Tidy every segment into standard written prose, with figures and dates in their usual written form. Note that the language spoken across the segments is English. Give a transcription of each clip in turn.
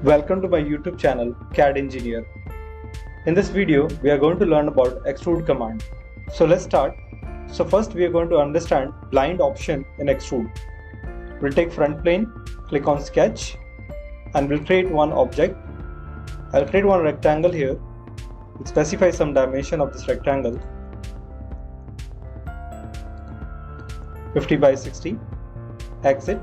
Welcome to my YouTube channel CAD Engineer. In this video, we are going to learn about extrude command. So let's start. So first we are going to understand blind option in extrude. We'll take front plane, click on sketch, and we'll create one object. I'll create one rectangle here. We'll specify some dimension of this rectangle. 50 by 60. Exit.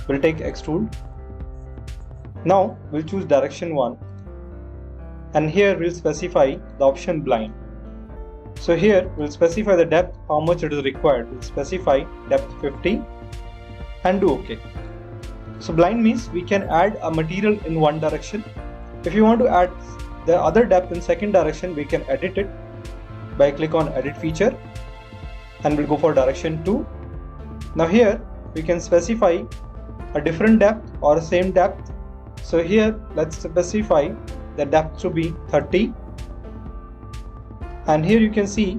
We'll take extrude. Now we'll choose direction 1, and here we'll specify the option blind. So here we'll specify the depth, how much it is required. We'll specify depth 50 and do OK. So blind means we can add a material in one direction. If you want to add the other depth in second direction, we can edit it by click on edit feature, and we'll go for direction 2. Now here we can specify a different depth or same depth. So here let's specify the depth to be 30, and here you can see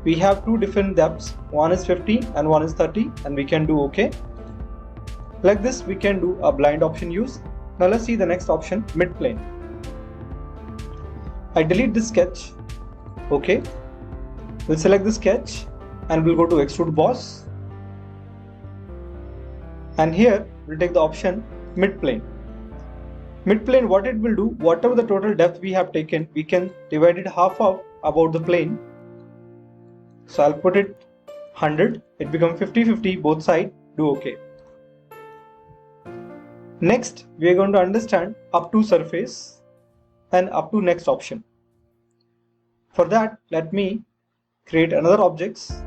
we have two different depths, one is 50 and one is 30, and we can do OK. Like this we can do a blind option use. Now let's see the next option, mid plane. I delete this sketch. OK, we'll select the sketch and we'll go to Extrude Boss, and here we'll take the option mid plane. Mid plane, what it will do, whatever the total depth we have taken, we can divide it half of about the plane. So I'll put it 100, it becomes 50-50 both sides, do OK. Next we are going to understand up to surface and up to next option. For that, let me create another objects.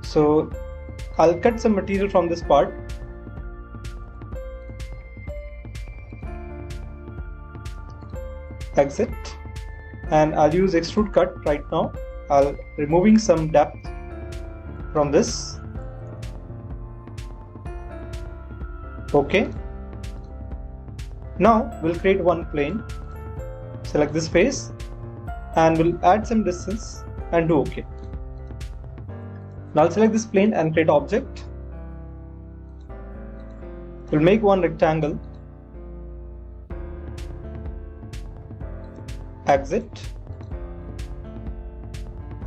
So I'll cut some material from this part. Exit, and I'll use extrude cut right now. I'll removing some depth from this. OK. Now we'll create one plane. Select this face and we'll add some distance and do OK. Now I'll select this plane and create object. We'll make one rectangle. Exit.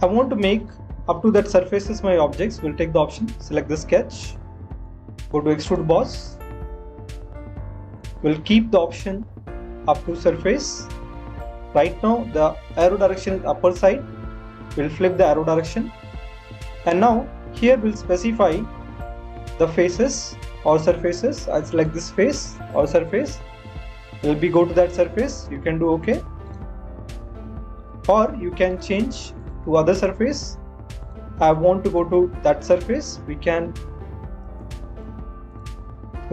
I want to make up to that surfaces my objects. We'll take the option, select the sketch, go to Extrude Boss. We'll keep the option up to surface. Right now the arrow direction is upper side. We'll flip the arrow direction, and now here we'll specify the faces or surfaces. I'll select this face or surface. We'll go to that surface. You can do OK. Or you can change to other surface. I want to go to that surface. We'll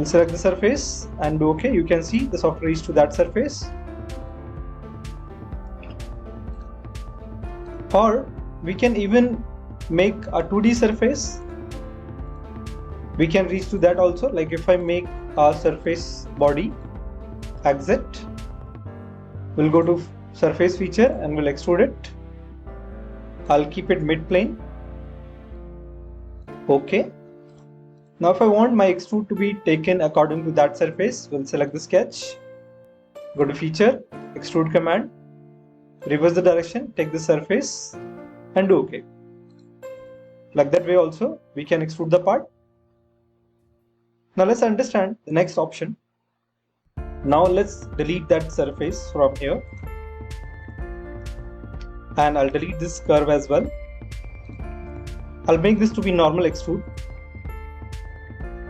select the surface and do OK. You can see the software reached to that surface. Or we can even make a 2D surface. We can reach to that also. Like if I make a surface body, exit, we'll go to surface feature and we'll extrude it. I'll keep it mid plane. OK. Now if I want my extrude to be taken according to that surface, we'll select the sketch, go to feature, extrude command, reverse the direction, take the surface and do OK. Like that way also we can extrude the part. Now let's understand the next option. Now let's delete that surface from here. And I'll delete this curve as well. I'll make this to be normal extrude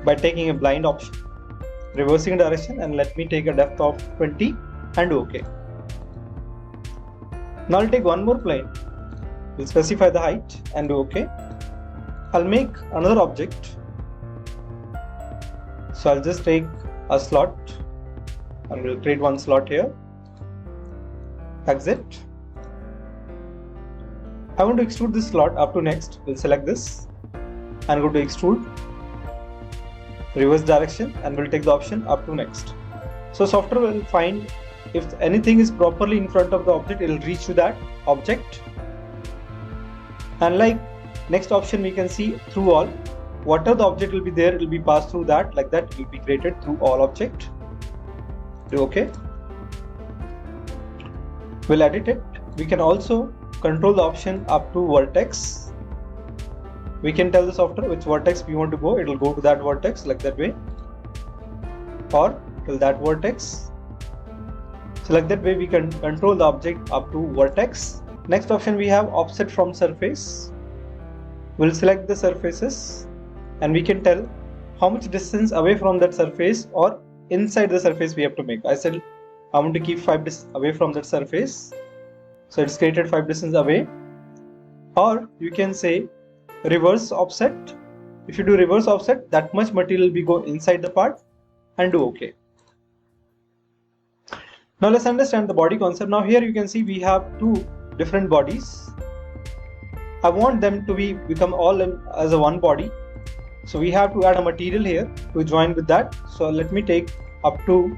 by taking a blind option, reversing direction, and let me take a depth of 20 and do OK. Now I'll take one more plane. We'll specify the height and do OK. I'll make another object. So I'll just take a slot and we'll create one slot here. Exit. I want to extrude this slot up to next. We'll select this and go to extrude, reverse direction, and we'll take the option up to next. So software will find if anything is properly in front of the object, it will reach to that object. And like next option, we can see through all. Whatever the object will be there, it will be passed through that. Like that, it will be created through all object. do OK. We'll edit it. We can also control the option up to vertex. We can tell the software which vertex we want to go. It will go to that vertex like that way, or till that vertex. So like that way we can control the object up to vertex. Next option we have offset from surface. We'll select the surfaces and we can tell how much distance away from that surface or inside the surface we have to make. I said I want to keep 5 distance away from that surface, so it's created 5 distance away. Or you can say reverse offset. If you do reverse offset, that much material will go inside the part, and do OK. Now let's understand the body concept. Now here you can see we have 2 different bodies. I want them to become all as a one body. So we have to add a material here to join with that. So let me take up to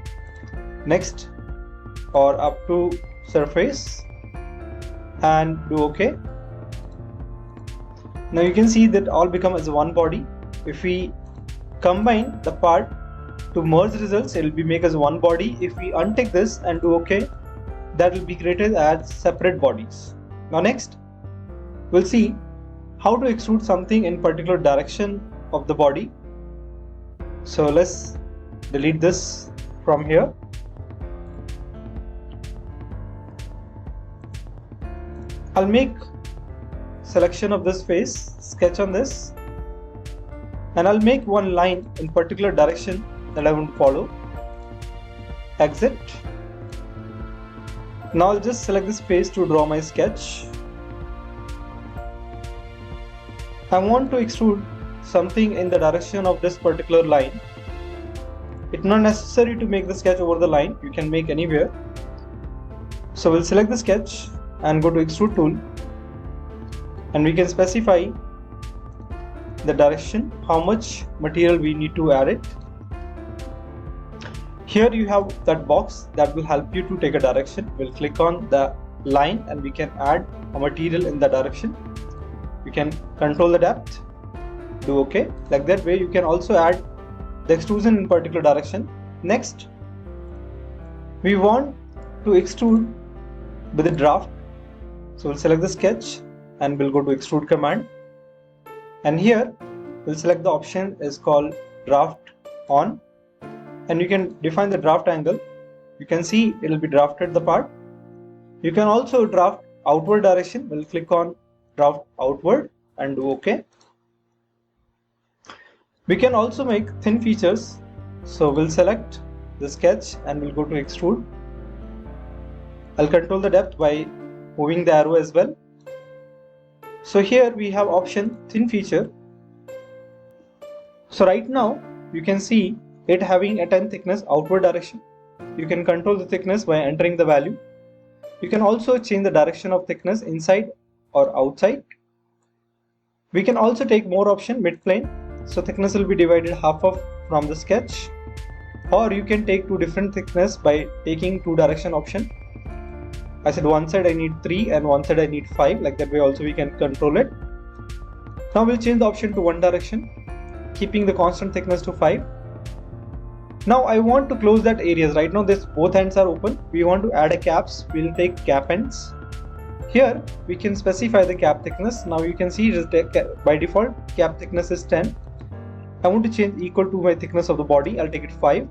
next or up to surface and do OK. Now you can see that all become as one body. If we combine the part to merge results, it will be make as one body. If we untick this and do OK, that will be created as separate bodies. Now next, we'll see how to extrude something in particular direction of the body. So let's delete this from here. I'll make selection of this face, sketch on this, and I'll make one line in particular direction that I want to follow. Exit. Now I'll just select this face to draw my sketch. I want to extrude something in the direction of this particular line. It's not necessary to make the sketch over the line, you can make anywhere. So we'll select the sketch and go to extrude tool, and we can specify the direction, how much material we need to add it. Here you have that box that will help you to take a direction. We'll click on the line and we can add a material in the direction. You can control the depth, do OK. Like that way you can also add the extrusion in particular direction. Next, we want to extrude with a draft. So we'll select the sketch and we'll go to extrude command, and here we'll select the option is called draft on, and you can define the draft angle. You can see it will be drafted the part. You can also draft outward direction. We'll click on draft outward and do OK. We can also make thin features. So we'll select the sketch and we'll go to extrude. I'll control the depth by moving the arrow as well. So here we have option thin feature. So right now you can see it having a 10 thickness outward direction. You can control the thickness by entering the value. You can also change the direction of thickness inside or outside. We can also take more option mid plane. So thickness will be divided half of from the sketch, or you can take 2 different thickness by taking 2 direction option. I said one side I need 3 and one side I need 5. Like that way also we can control it. Now we'll change the option to one direction, keeping the constant thickness to 5. Now I want to close that areas. Right now this both ends are open. We want to add a caps. We'll take cap ends. Here we can specify the cap thickness. Now you can see by default cap thickness is 10. I want to change equal to my thickness of the body. I'll take it 5.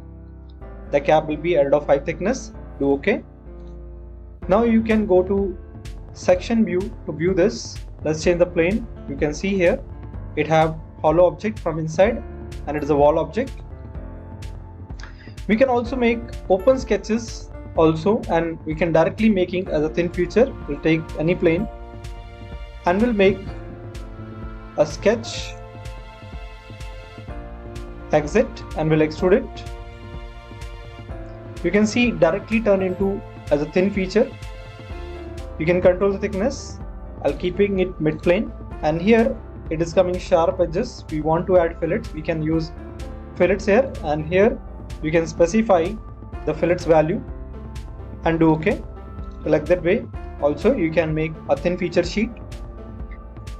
The cap will be added of 5 thickness. Do OK. Now you can go to section view to view this. Let's change the plane. You can see here it have hollow object from inside and it is a wall object. We can also make open sketches also, and we can directly making as a thin feature. We'll take any plane and we'll make a sketch, exit, and we'll extrude it. You can see directly turn into as a thin feature. You can control the thickness. I'll keeping it mid plane, and here it is coming sharp edges. We want to add fillets. We can use fillets here, and here you can specify the fillets value and do OK. So like that way also you can make a thin feature sheet.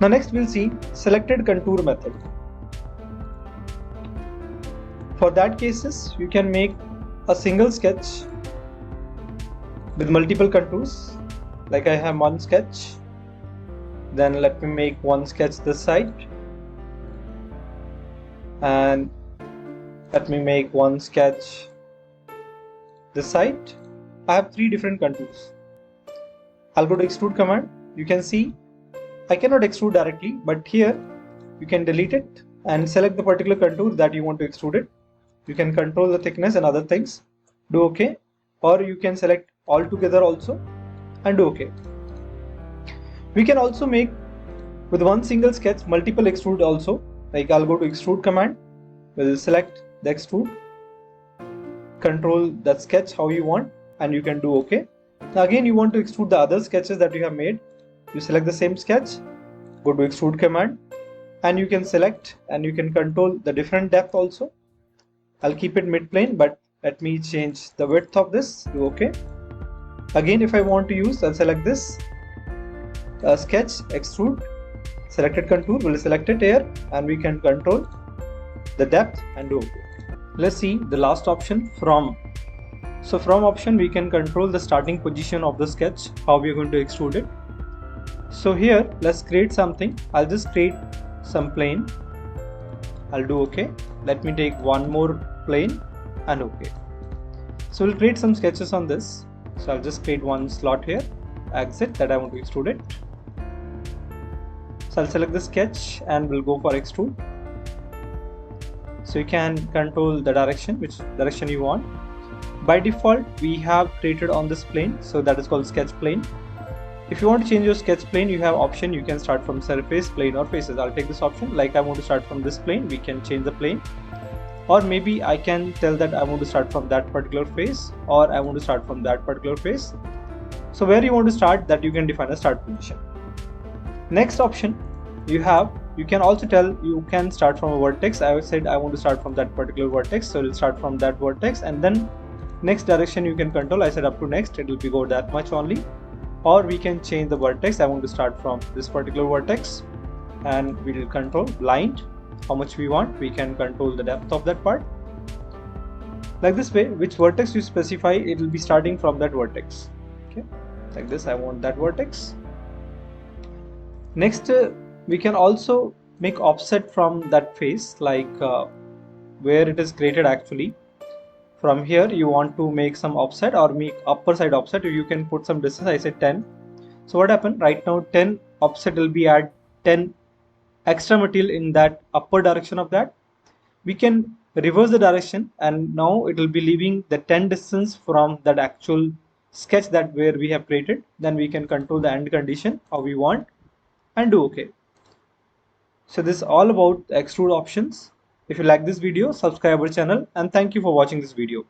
Now next we'll see selected contour method. For that cases you can make a single sketch with multiple contours. Like I have one sketch, then let me make one sketch this side, and let me make one sketch this side. I have 3 different contours. I'll go to extrude command. You can see I cannot extrude directly, but here you can delete it and select the particular contour that you want to extrude it. You can control the thickness and other things. Do OK, or you can select all together also and do OK. We can also make with one single sketch multiple extrude also. Like I'll go to extrude command, we'll select the extrude, control that sketch how you want, and you can do OK. Now again you want to extrude the other sketches that you have made. You select the same sketch, go to extrude command, and you can select and you can control the different depth also. I'll keep it mid plane, but let me change the width of this. Do OK. Again, if I want to use, I'll select this sketch, extrude, selected contour, we'll select it here, and we can control the depth and do OK. Let's see the last option, from. So from option we can control the starting position of the sketch, how we are going to extrude it. So here let's create something. I'll just create some plane. I'll do OK. Let me take one more plane and OK. So we'll create some sketches on this. So I'll just create one slot here, exit, that I want to extrude it. So I'll select the sketch and we'll go for extrude. So you can control the direction, which direction you want. By default we have created on this plane, so that is called sketch plane. If you want to change your sketch plane, you have option, you can start from surface, plane or faces. I'll take this option. Like I want to start from this plane, we can change the plane, or maybe I can tell that I want to start from that particular face, or I want to start from that particular face. So where you want to start, that you can define a start position. Next option you have, you can also tell you can start from a vertex. I said I want to start from that particular vertex, so we'll start from that vertex, and then next direction you can control. I said up to next, it will be go that much only. Or we can change the vertex. I want to start from this particular vertex, and we will control blind how much we want. We can control the depth of that part. Like this way, which vertex you specify, it will be starting from that vertex. Okay, like this, I want that vertex. Next, we can also make offset from that face, like where it is created actually. From here you want to make some offset or make upper side offset, you can put some distance. I said 10. So what happened right now, 10 offset will be add 10 extra material in that upper direction of that. We can reverse the direction, and now it will be leaving the 10 distance from that actual sketch that where we have created. Then we can control the end condition how we want and do OK. So this is all about extrude options. If you like this video, subscribe our channel, and thank you for watching this video.